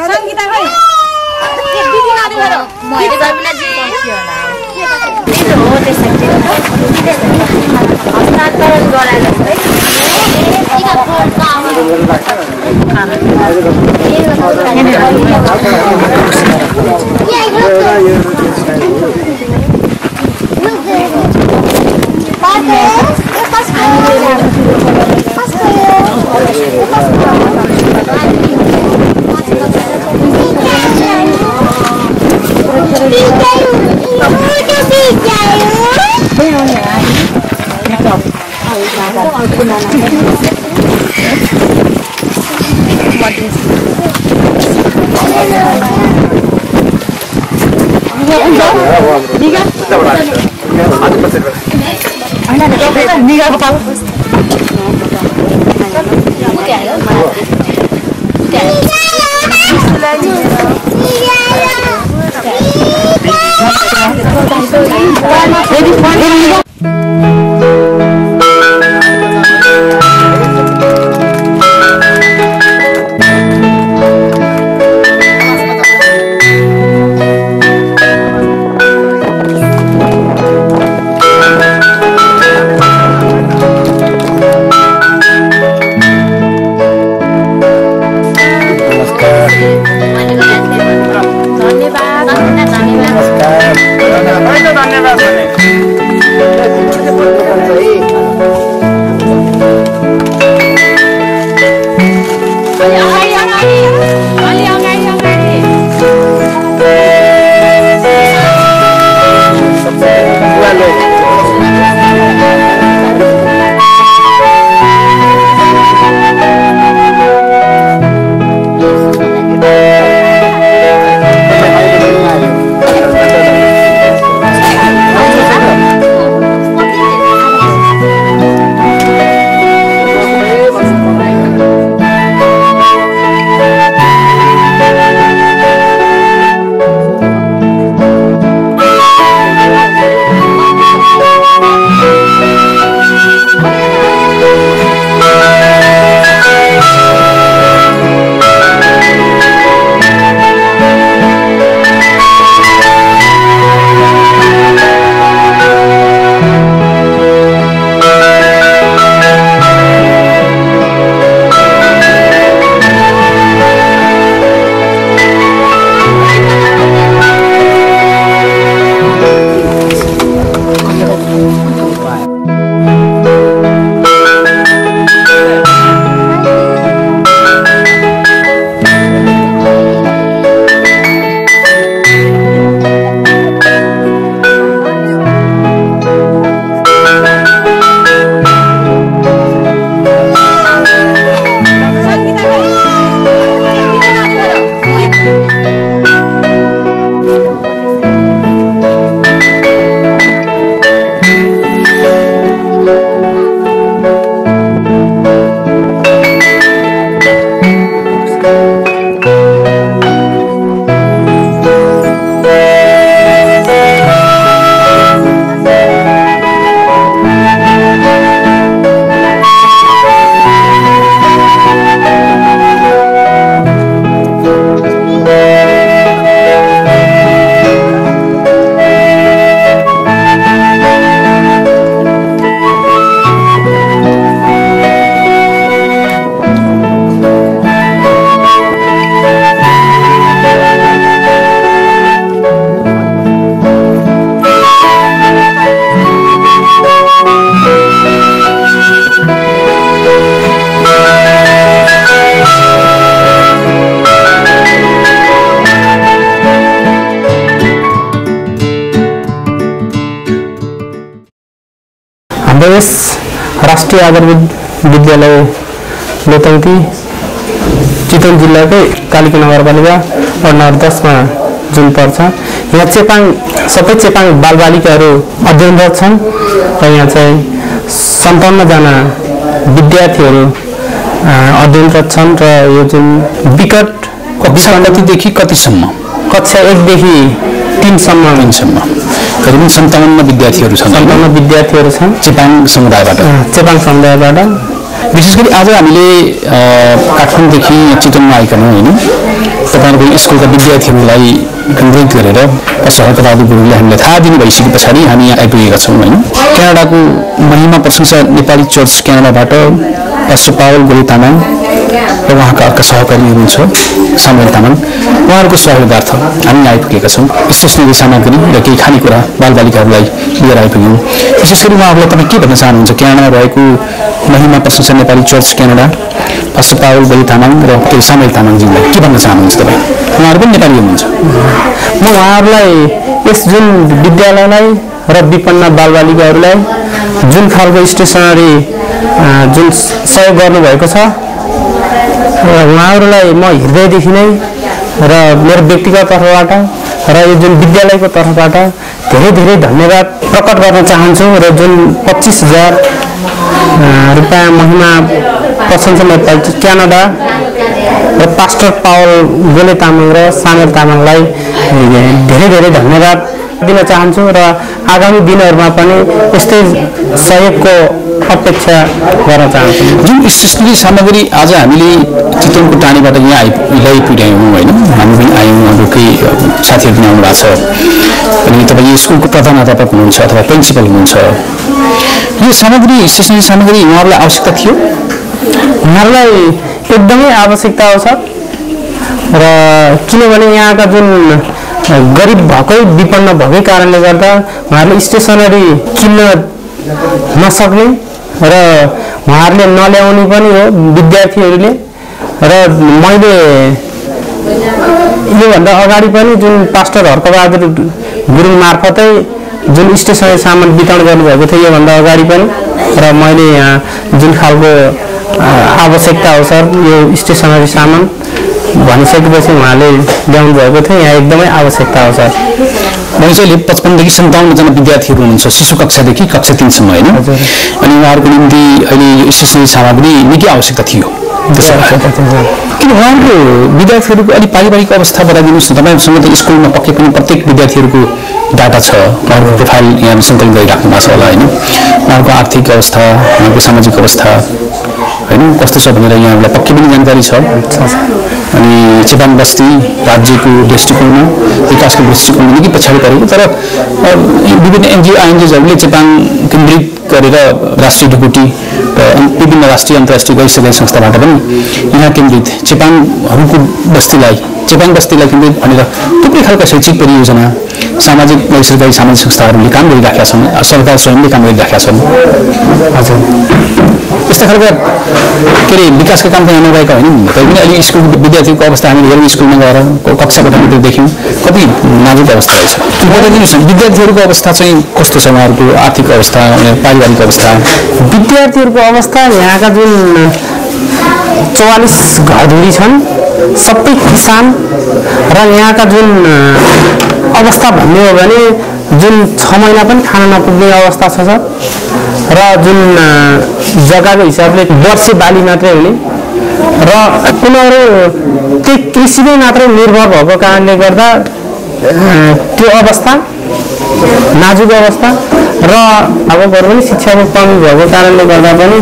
संगीता भाइ हस्तान्तरण गराएर देश राष्ट्रिय आधारभूत विद्यालय लोतौती चितवन जिल्लाकै कालिका नगरपालिका वार्ड नम्बर 10 मा जुन पर्छ। यहाँ चेपाङ सबै चेपाङ बालबालिकाहरू अध्ययनरत छन् र यहाँ चाहिँ 57 जना विद्यार्थीहरू अध्ययनरत छन् र यो जुन विकट कतिदेखि कतिसम्म? कक्षा 1 देखि 3 सम्म करिब 57 विद्यार्थीहरू छन्। 57 विद्यार्थीहरू छन् चेपाङ समुदायबाट। विशेष गरी आज हामीले काठमाडौँदेखि चितवनमा आइकन होइन तपाईँहरूको स्कुलका विद्यार्थीहरूलाई केन्द्रित गरेर सहकर्ता गुरुले हामीलाई थाहा दिनु भइसके पछाडि हामी यहाँ आइपुगेका छौँ होइन। क्यानाडाको महिमा प्रशंसा नेपाली चर्च क्यानाडाबाट पास्टर पावल गोले तामाङ र उहाँका अर्का सहकारी हुनुहुन्छ सामुएल तामाङ, उहाँहरूको स्वागतार्थ हामी आइपुगेका छौँ। स्टेसनरी सामग्री र केही खानेकुरा बालबालिकाहरूलाई लिएर आइपुग्यौँ। विशेष गरी उहाँहरूलाई तपाईँ के भन्न चाहनुहुन्छ? क्यानाडामा रहेको Mahima Prashansa Nepali church Canada pastor Pawal Gole Tamang र सामुएल तामाङजीलाई के भन्न चाहनुहुन्छ तपाईँ? उहाँहरू पनि नेपाली हुनुहुन्छ। म उहाँहरूलाई यस जुन विद्यालयलाई र विपन्न बालबालिकाहरूलाई जुन खालको स्टेसनरी जुन सहयोग गर्नुभएको छ उहाँहरूलाई म हृदयदेखि नै र मेरो व्यक्तिगत तर्फबाट र यो जुन विद्यालयको तर्फबाट धेरै धेरै धन्यवाद प्रकट गर्न चाहन्छु। र जुन 25,000 रुपियाँ महिना प्रशंसा नेपाली क्यानाडा र पास्टर पावल गोले तामाङ र सामेल तामाङलाई धेरै धेरै धन्यवाद दिन चाहन्छु र आगामी दिनहरूमा पनि यस्तै सहयोगको अपेक्षा गर्न चाहन्छु। जुन स्टेसनरी सामग्री आज हामीले चितवनको टाढीबाट यहाँ ल्याइपुर्यायौँ होइन, हामी पनि आयौँ, हाम्रो केही साथीहरू पनि आउनु भएको छ। अनि तपाईँ यो स्कुलको प्रधानाध्यापक हुनुहुन्छ अथवा प्रिन्सिपल हुनुहुन्छ, यो सामग्री स्टेसनरी सामग्री उहाँहरूलाई आवश्यकता थियो? उहाँहरूलाई एकदमै आवश्यकता आउँछ र किनभने यहाँका जुन गरिब भएकै विपन्न भएकै कारणले गर्दा उहाँहरूले स्टेसनरी किन्न नसक्ने र उहाँहरूले नल्याउने पनि हो विद्यार्थीहरूले। र मैले योभन्दा अगाडि पनि जुन पास्टर हर्कबहादुर गुरुङ मार्फतै जुन स्टेसनरी सामान वितरण गर्नुभएको थियो योभन्दा अगाडि पनि, र मैले यहाँ जुन खालको आवश्यकता हो सर यो स्टेसनरी सामान भनिसकेपछि उहाँले ल्याउनु भएको थियो, यहाँ एकदमै आवश्यकता हो सर। मनिषले 55 देखि 57 जना विद्यार्थीहरू हुनुहुन्छ शिशु कक्षादेखि कक्षा 3 सम्म होइन, अनि उहाँहरूको निम्ति अहिले यो स्टेसनरी सामग्री निकै आवश्यकता थियो। किन उहाँहरूको विद्यार्थीहरूको अलिक पारिवारिक अवस्था बताइदिनुहोस् न। तपाईँसँग त स्कुलमा पक्कै पनि प्रत्येक विद्यार्थीहरूको डाटा छ, उहाँहरूको प्रोफाइल यहाँ सङ्कलन गरिराख्नु भएको छ होला होइन। उहाँहरूको आर्थिक अवस्था, उहाँको सामाजिक अवस्था होइन कस्तो छ भनेर यहाँहरूलाई पक्कै पनि जानकारी छ। अनि चेपाङ बस्ती राज्यको दृष्टिकोणमा विकासको दृष्टिकोणमा निकै पछाडि परेको, तर विभिन्न एनजिओ आइएनजिओहरूले चेपाङ केन्द्रित गरेर राष्ट्रिय ढुकुटी र विभिन्न राष्ट्रिय अन्तर्राष्ट्रिय गैर सरकारी संस्थाबाट पनि यहाँ केन्द्रित चेपाङहरूको बस्तीलाई केन्द्रित भनेर थुप्रै खालका शैक्षिक परियोजना सामाजिक गैर सरकारी सामाजिक संस्थाहरूले काम गरिराखेका छन्, सरकार स्वयंले काम गरिराखेका छन्। हजुर यस्ता खालका के अरे विकासका काम त यहाँ नभएका होइन, तैपनि अहिले स्कुल विद्यार्थीको अवस्था हामीले हेरौँ, स्कुलमा गएर कक्षा कोठाभित्र देख्यौँ कति नाजुक अवस्था रहेछ। बताइदिनुहोस् न विद्यार्थीहरूको अवस्था चाहिँ कस्तो छ, उहाँहरूको आर्थिक अवस्था, पारिवारिक अवस्था? विद्यार्थीहरूको अवस्था यहाँका जुन 44 घरधुरी छन् सबै किसान र यहाँका जुन अवस्था भन्ने हो भने जुन 6 महिना पनि खान नपुग्ने अवस्था छ सर, र जुन जग्गाको हिसाबले वर्षे बाली मात्रै हुने र उनीहरू त्यही कृषिमै मात्रै निर्भर भएको कारणले गर्दा त्यो अवस्था नाजुक अवस्था र अब गएर पनि शिक्षाको कमी भएको कारणले गर्दा पनि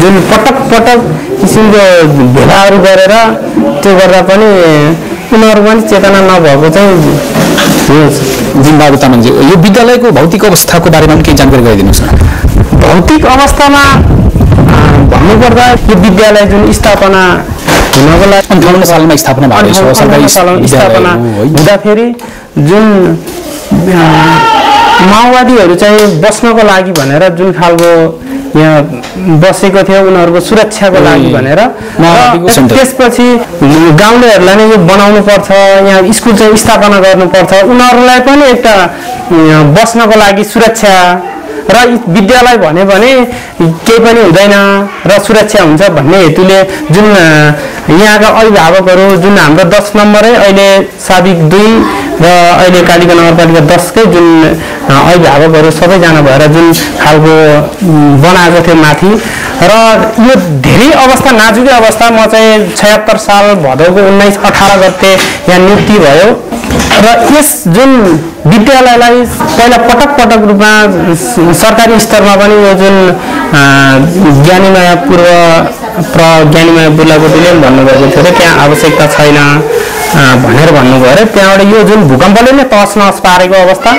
जुन पटक पटक किसिमको भेलाहरू गरेर त्यो गर्दा पनि उनीहरू पनि चेतना नभएको चाहिँ जिम्बाबु तामाङजी यो विद्यालयको भौतिक अवस्थाको बारेमा केही जानकारी गराइदिनुहोस् न। भौतिक अवस्थामा भन्नुपर्दा यो विद्यालय जुन स्थापना हुनको लागि 58 सालमा स्थापना भएको छ, सरकारी स्थापना हुँदाखेरि जुन माओवादीहरू चाहिँ बस्नको लागि भनेर जुन खालको यहाँ बसेको थियो उनीहरूको सुरक्षाको लागि भनेर, त्यसपछि गाउँलेहरूलाई नै यो बनाउनु पर्छ, यहाँ स्कुल चाहिँ स्थापना गर्नुपर्छ, उनीहरूलाई पनि एउटा बस्नको लागि सुरक्षा र विद्यालय भने केही पनि हुँदैन र सुरक्षा हुन्छ भन्ने हेतुले जुन यहाँका अभिभावकहरू जुन हाम्रो 10 नम्बरै अहिले साबिक 2 र अहिले कालिका नगरपालिका 10 कै जुन अभिभावकहरू सबैजना भएर जुन खालको बनाएको थियो माथि र यो धेरै अवस्था नाजुकै अवस्था म चाहिँ 76 साल भदौको 19-18 गते यहाँ नियुक्ति भयो र यस जुन विद्यालयलाई पहिला पटक रूपमा सरकारी स्तरमा पनि यो जुन ज्ञानीमाया ज्ञानीमाया बुर्लाकोटीले भन्नुभएको थियो त्यहाँ आवश्यकता छैन भनेर भन्नुभयो र त्यहाँबाट यो जुन भूकम्पले नै तहस नहस पारेको अवस्था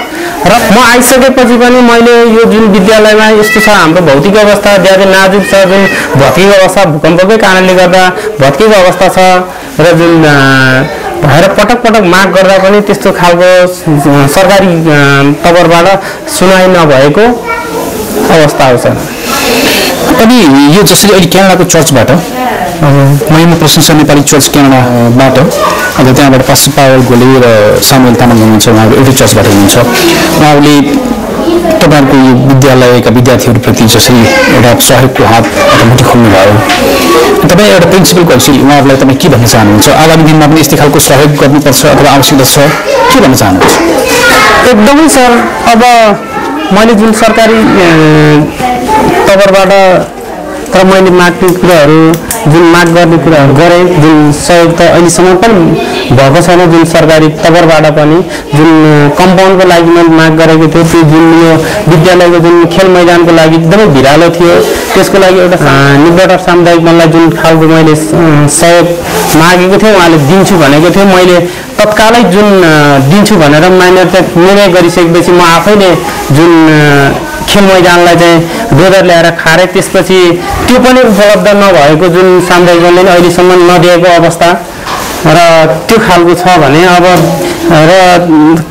र म आइसकेपछि पनि मैले यो जुन विद्यालयमा यस्तो छ हाम्रो भौतिक अवस्था ज्यादै नाजुक छ जुन भत्किएको अवस्था भूकम्पकै कारणले गर्दा भत्किएको अवस्था छ र जुन भएर पटक माग गर्दा पनि त्यस्तो खालको सरकारी तर्फबाट सुनाइ नभएको अवस्था आउँछ। अनि यो जसरी अहिले क्यानाडाको चर्चबाट महिमा प्रशंसा नेपाली चर्च क्यानाडाबाट अब त्यहाँबाट पास्टर पावल गोले र सामुएल तामाङ हुनुहुन्छ उहाँहरू एउटै चर्चबाट हुनुहुन्छ उहाँहरूले तपाईँहरूको यो विद्यालयका विद्यार्थीहरूप्रति जसरी एउटा सहयोगको हात अटोमेटिक खोल्नु भयो तपाईँ एउटा प्रिन्सिपलको हैसियतले उहाँहरूलाई तपाईँ के भन्न चाहनुहुन्छ आगामी दिनमा पनि यस्तै खालको सहयोग गर्नुपर्छ अथवा आवश्यकता छ के भन्न चाहनुहुन्छ? एकदमै सर अब मैले जुन सरकारी तर्फबाट तर मैले माग्ने कुराहरू जुन माग गर्ने कुराहरू गरेँ जुन सहयोग त अहिलेसम्म पनि भएको छैन जुन सरकारी तर्फबाट पनि जुन कम्पाउन्डको लागि मैले माग गरेको थिएँ त्यो जुन यो विद्यालयको जुन खेल मैदानको लागि एकदमै भिरालो थियो त्यसको लागि एउटा निबेटर सामुदायिक मनलाई जुन खालको मैले सहयोग मागेको थिएँ उहाँले दिन्छु भनेको थियो मैले तत्कालै जुन दिन्छु भनेर मान्यता निर्णय गरिसकेपछि म आफैले जुन खेल मैदानलाई चाहिँ दोधर ल्याएर खारे त्यसपछि त्यो पनि उपलब्ध नभएको जुन सामुदायिक मनले अहिलेसम्म नदिएको अवस्था र त्यो खालको छ भने अब र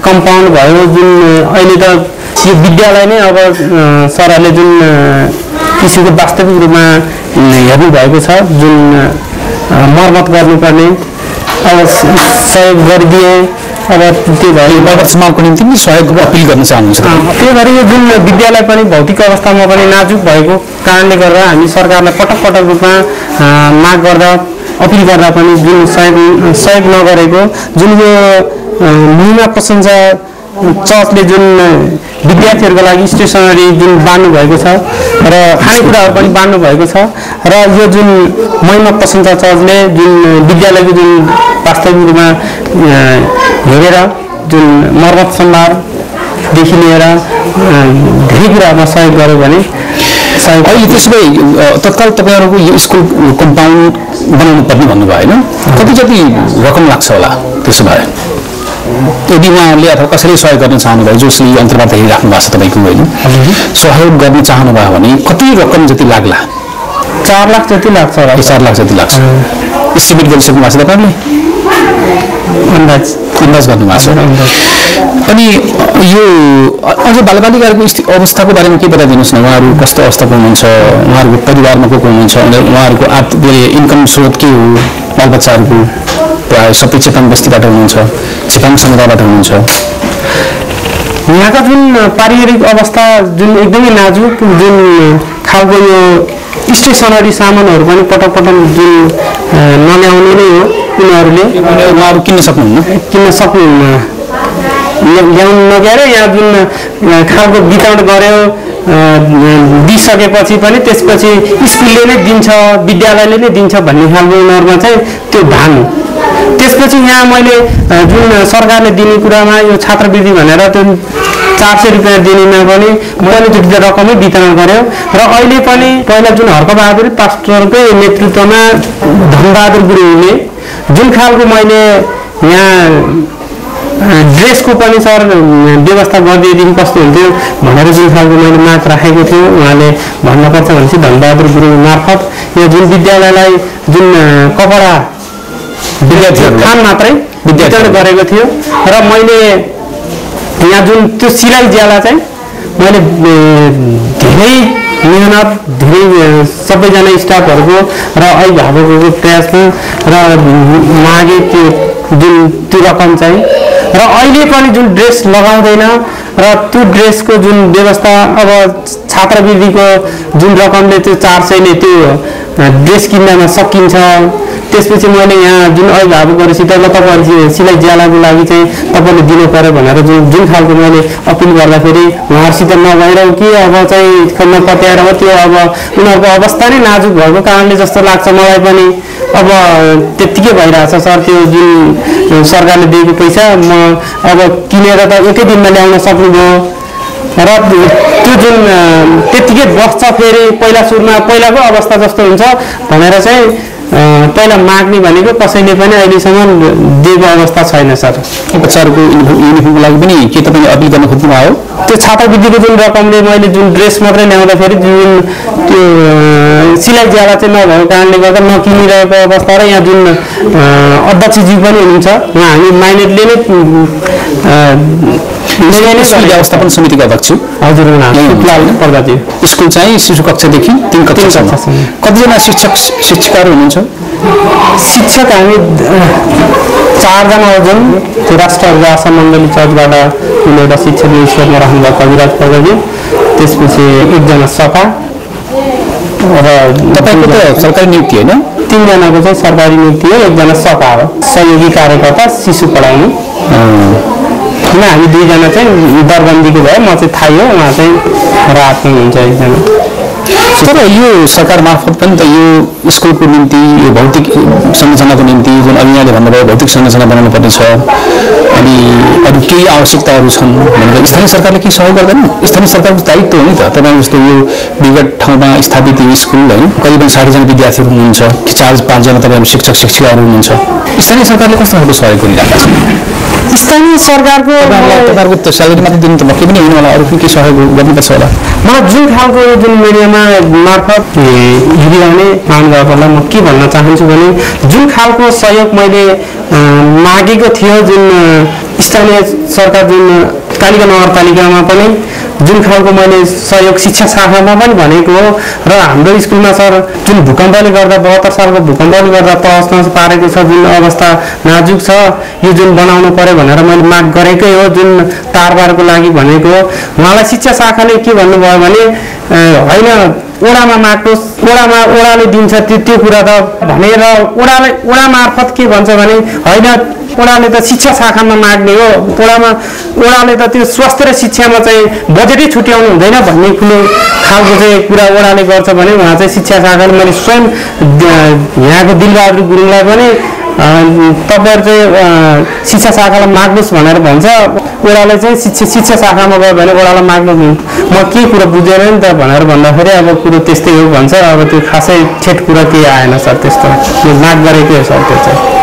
कम्पाउन्ड भयो जुन अहिले त यो विद्यालय नै अब सरहरूले जुन किसिमको वास्तविक रूपमा हेर्नु भएको छ जुन मर्मत गर्नुपर्ने अब सहयोग गरिदिए अब त्यो भयो नगर समाजको निम्ति पनि सहयोग अपिल गर्न चाहनुहुन्छ? त्यही भएर यो जुन विद्यालय पनि भौतिक अवस्थामा पनि नाजुक भएको कारणले गर्दा हामी सरकारलाई पटक रूपमा माग गर्दा अपिल गर्दा पनि जुन सहयोग नगरेको जुन यो महिमा प्रशंसा चर्चले जुन विद्यार्थीहरूको लागि स्टेसनरी जुन बाँड्नु भएको छ र खानेकुराहरू पनि बाँड्नु भएको छ र यो जुन महिमा प्रशंसा चर्चले जुन विद्यालयको जुन वास्तविक रूपमा हेरेर जुन मर्मत सम्भारदेखि लिएर धेरै कुरामा सहयोग गर्यो भने अहिले त्यसो भए तत्काल तपाईँहरूको यो स्कुल कम्पाउन्ड बनाउनु पर्ने भन्नुभयो होइन कति रकम लाग्छ होला त्यसो भए यदि उहाँहरूले अथवा कसैले सहयोग गर्न चाहनुभयो जसले अन्तर्वार्ता हेरिराख्नु भएको छ तपाईँको होइन सहयोग गर्न चाहनुभयो भने कति रकम जति लाग्ला? 4 लाख जति लाग्छ होला। 4 लाख जति लाग्छ एस्टिमेट गरिसक्नु भएको छ तपाईँले? अन्दाज गर्नुभएको छ। अनि यो अझ बालबालिकाहरूको अवस्थाको बारेमा के बताइदिनुहोस् न उहाँहरू कस्तो अवस्थाको हुनुहुन्छ उहाँहरूको परिवारमा को हुनुहुन्छ उहाँहरूको इन्कम स्रोत के हो बालबच्चाहरूको प्रायः सबै चेपाङ बस्तीबाट हुनुहुन्छ चेपाङ समुदायबाट हुनुहुन्छ यहाँका जुन पारिवारिक अवस्था जुन एकदमै नाजुक जुन खालको यो स्टेसनरी सामानहरू पनि पटक जुन नल्याउने नै हो उहाँहरू किन्न सक्नुहुन्न ल्याउनु नगएर यहाँ जुन खालको वितरण गर्यो दिइसकेपछि पनि त्यसपछि स्कुलले नै दिन्छ विद्यालयले नै दिन्छ भन्ने खालको उनीहरूमा चाहिँ त्यो भान त्यसपछि यहाँ मैले जुन सरकारले दिने कुरामा यो छात्रवृत्ति भनेर त्यो 400 रुपियाँ दिनेमा पनि मैले त्यो रकमै वितरण गर्यो र अहिले पनि पहिला जुन हर्कबहादुर पास्टरकै नेतृत्वमा धनबहादुर गुरुङले जुन खालको मैले यहाँ ड्रेसको पनि सर व्यवस्था गरिदिएदेखि कस्तो हुन्थ्यो भनेर जुन खालको मैले माग राखेको थियो उहाँले भन्नुपर्छ भनेपछि धनबहादुर गुरुङ मार्फत यो जुन विद्यालयलाई जुन कपडा विद्यार्थीहरू खान मात्रै वितरण गरेको थियो र मैले यहाँ जुन त्यो सिलाइ ज्याला चाहिँ मैले धेरै मेहनत धेरै सबैजना स्टाफहरूको र अभिभावकहरूको प्रयास र मागे त्यो जुन त्यो रकम चाहिँ र अहिले पनि जुन ड्रेस लगाउँदैन र त्यो ड्रेसको जुन व्यवस्था अब छात्रवृत्तिको जुन रकमले त्यो 400ले त्यो ड्रेस किन्नमा सकिन्छ। त्यसपछि मैले यहाँ जुन अभिभावक गरेसित ल तपाईँहरू सिलाइ ज्यालाको लागि चाहिँ तपाईँले दिनु पर्यो भनेर जुन खालको मैले अपिल गर्दाखेरि उहाँहरूसित नभएर कि अब चाहिँ नपत्याएर हो त्यो अब उनीहरूको अवस्था नै नाजुक भएको कारणले जस्तो लाग्छ मलाई पनि। अब त्यत्तिकै भइरहेछ सर त्यो जुन सरकारले दिएको पैसा म अब किनेर त एकै दिनमा ल्याउन सक्नुभयो र त्यो जुन त्यत्तिकै बस्छ फेरि पहिला सुरुमा पहिलाको अवस्था जस्तो हुन्छ भनेर चाहिँ पहिला माग्ने भनेको कसैले पनि अहिलेसम्म दिएको अवस्था छैन सर। बच्चाहरूको युनिफर्मको लागि पनि के तपाईँले अपिल गर्न खोज्नुभयो? त्यो छात्रवृत्तिको जुन रकमले मैले जुन ड्रेस मात्रै ल्याउँदाखेरि जुन त्यो सिलाइ ज्याला चाहिँ नभएको कारणले गर्दा नकिनिरहेको अवस्था र यहाँ जुन अध्यक्षजी पनि हुनुहुन्छ उहाँ हामी माइनेटले नै व्यवस्थापन समितिका अध्यक्ष हजुर पर्दाजी। स्कुल चाहिँ शिशु कक्षादेखि 3 कक्षासम्म कतिजना शिक्षकहरू हुनुहुन्छ? शिक्षक हामी 4 जना जुन राष्ट्र आशा मण्डली चर्चबाट एउटा शिक्षक ईश्वरमा राख्नुभयो कविराज पर्दाजी, त्यसपछि 1 जना सफा र तपाईँको त सरकारी नियुक्ति होइन? 3 जनाको चाहिँ सरकारी नियुक्ति हो, 1 जना सफा हो सहयोगी कार्यकर्ता शिशु पढाउने। हामी 2 जना चाहिँ दरबन्दीको भयो, म चाहिँ थाई हो, उहाँ चाहिँ रातमा हुन्छ 1 जना। तर यो सरकार मार्फत पनि त यो स्कुलको निम्ति यो भौतिक संरचनाको निम्ति जुन अभियानले भन्नुभयो भौतिक संरचना बनाउनु पर्ने छ अनि अरू केही आवश्यकताहरू छन् भनेर स्थानीय सरकारले के सहयोग गर्दैन? स्थानीय सरकारको दायित्व हो नि त। तपाईँ जस्तो यो विगत ठाउँमा स्थापित यो स्कुल होइन करिबन 60 जना विद्यार्थीहरू हुनुहुन्छ, 4-5 जना तपाईँहरू शिक्षक शिक्षिकाहरू हुनुहुन्छ। स्थानीय सरकारले कस्तो खालको सहयोग गरिरहेको छ? स्थानीय सरकारको तपाईँहरूको त स्यालेरी मात्रै दिनु त भएकै पनि होइन होला, अरू के सहयोग गर्नुपर्छ होला? मलाई जुन खालको जुन मिडियामा मार्फत हेरिरहने महानुभावहरूलाई म के भन्न चाहन्छु भने जुन खालको सहयोग मैले मागेको थियो जुन स्थानीय सरकार जुन कालिका नगरपालिकामा पनि जुन खालको मैले सहयोग शिक्षा शाखामा पनि भनेको हो र हाम्रो स्कुलमा सर जुन भूकम्पले गर्दा 72 सालको भूकम्पले गर्दा तहस नहस पारेको छ, जुन अवस्था नाजुक छ, यो जुन बनाउनु पर्यो भनेर मैले माग गरेकै हो, जुन तारबारको लागि भनेको हो। उहाँलाई शिक्षा शाखाले के भन्नुभयो भने होइन ओडामा माग्नुहोस्, ओडाले दिन्छ त्यो कुरा त भनेर ओडा मार्फत के भन्छ भने होइन ओडाले त शिक्षा शाखामा माग्ने हो, ओडाले त त्यो स्वास्थ्य र शिक्षामा चाहिँ बजेटै छुट्याउनु हुँदैन भन्ने कुरो खालको चाहिँ कुरा ओडाले गर्छ भने उहाँ चाहिँ शिक्षा शाखाले मैले स्वयं यहाँको दिलबहादुर गुरुङलाई पनि तपाईँहरू चाहिँ शिक्षा शाखालाई माग्नुहोस् भनेर भन्छ, ओडाले चाहिँ शिक्षा शाखामा गयो भने ओडालाई माग्नु म के कुरो बुझेन नि त भनेर भन्दाखेरि अब कुरो त्यस्तै हो भन्छ। अब त्यो खासै ठेट कुरा केही आएन सर, त्यस्तो माग गरेकै हो सर त्यो चाहिँ।